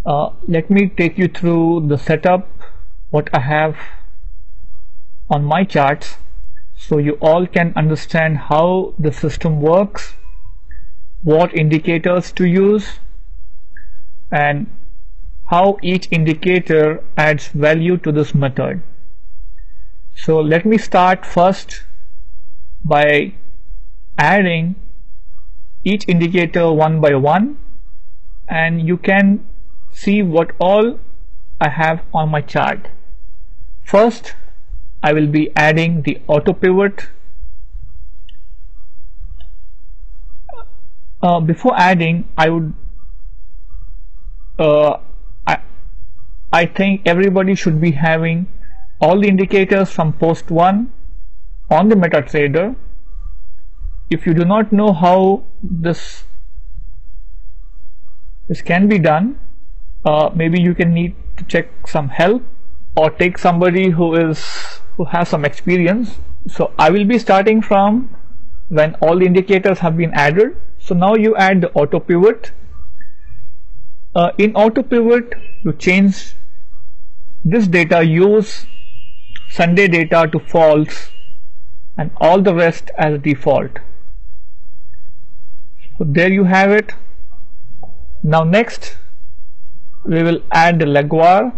Let me take you through the setup, what I have on my charts, so you all can understand how the system works, what indicators to use, and how each indicator adds value to this method. So let me start first by adding each indicator one by one, and you can see what all I have on my chart. First, I will be adding the auto pivot. Before adding, I think everybody should be having all the indicators from post 1 on the MetaTrader. If you do not know how this can be done, maybe you can need to check some help or take somebody who has some experience. So I will be starting from when all the indicators have been added. So now you add the auto pivot. In auto pivot, you change this data, use Sunday data to false and all the rest as default. So there you have it. Now next we will add the Legwire,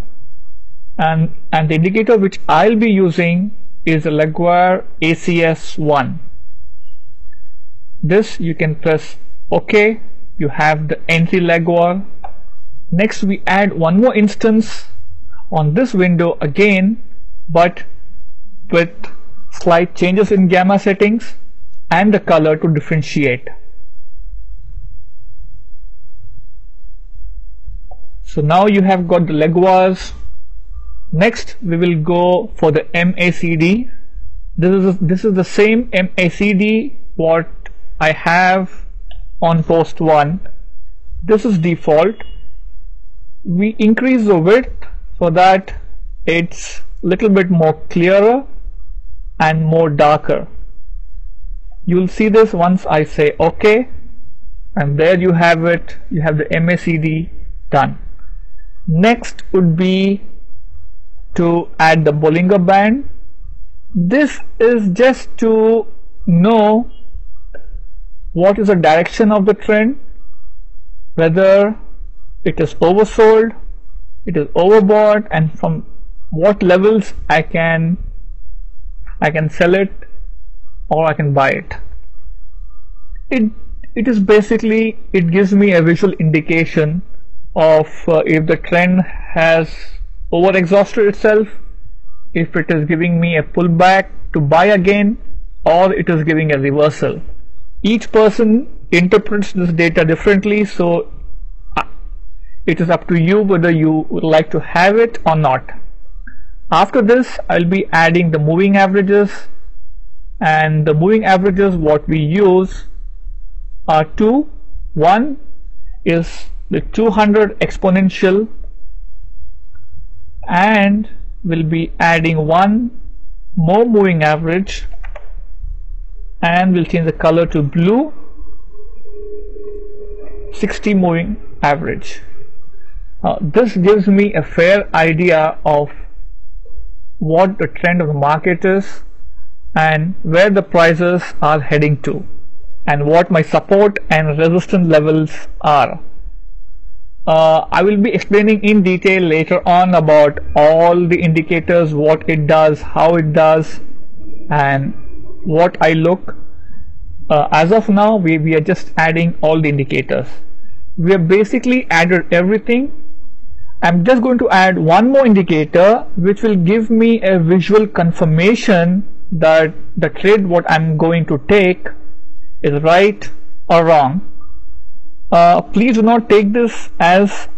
and the indicator which I'll be using is the Legwire ACS1. This you can press OK. You have the entry Legwire. Next we add one more instance on this window again, but with slight changes in gamma settings and the color to differentiate. So now you have got the Legwires. Next we will go for the MACD. This is the same MACD what I have on post 1. This is default. We increase the width so that it's little bit more clearer and more darker. You'll see this once I say OK, and there you have it. You have the MACD done. Next would be to add the Bollinger Band. This is just to know what is the direction of the trend, whether it is oversold, it is overbought, and from what levels I can sell it or I can buy it. It is basically, it gives me a visual indication of if the trend has over exhausted itself, if it is giving me a pullback to buy again, or it is giving a reversal. Each person interprets this data differently, so it is up to you whether you would like to have it or not. After this, I'll be adding the moving averages, and the moving averages what we use are two. One is the 200 exponential, and we'll be adding one more moving average, and we'll change the color to blue, 60 moving average. This gives me a fair idea of what the trend of the market is and where the prices are heading to, and what my support and resistance levels are. I will be explaining in detail later on about all the indicators, what it does, how it does, and what I look. As of now, we are just adding all the indicators. We have basically added everything. I'm just going to add one more indicator which will give me a visual confirmation that the trade what I'm going to take is right or wrong. Please do not take this as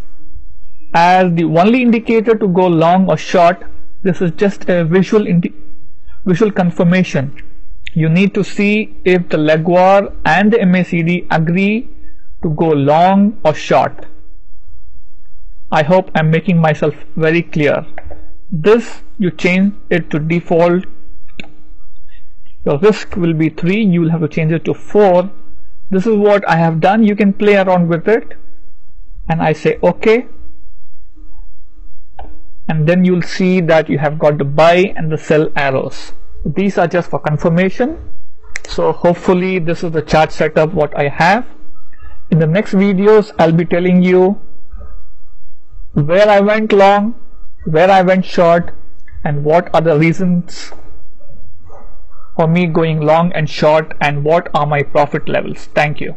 the only indicator to go long or short. This is just a visual confirmation. You need to see if the Legwire and the MACD agree to go long or short. I hope I'm making myself very clear. This you change it to default. Your risk will be 3. You will have to change it to 4. This is what I have done. You can play around with it, and I say OK. and then you'll see that you have got the buy and the sell arrows. These are just for confirmation. So hopefully this is the chart setup what I have. In the next videos I'll be telling you where I went long, where I went short, and what are the reasons for me going long and short, and what are my profit levels. Thank you.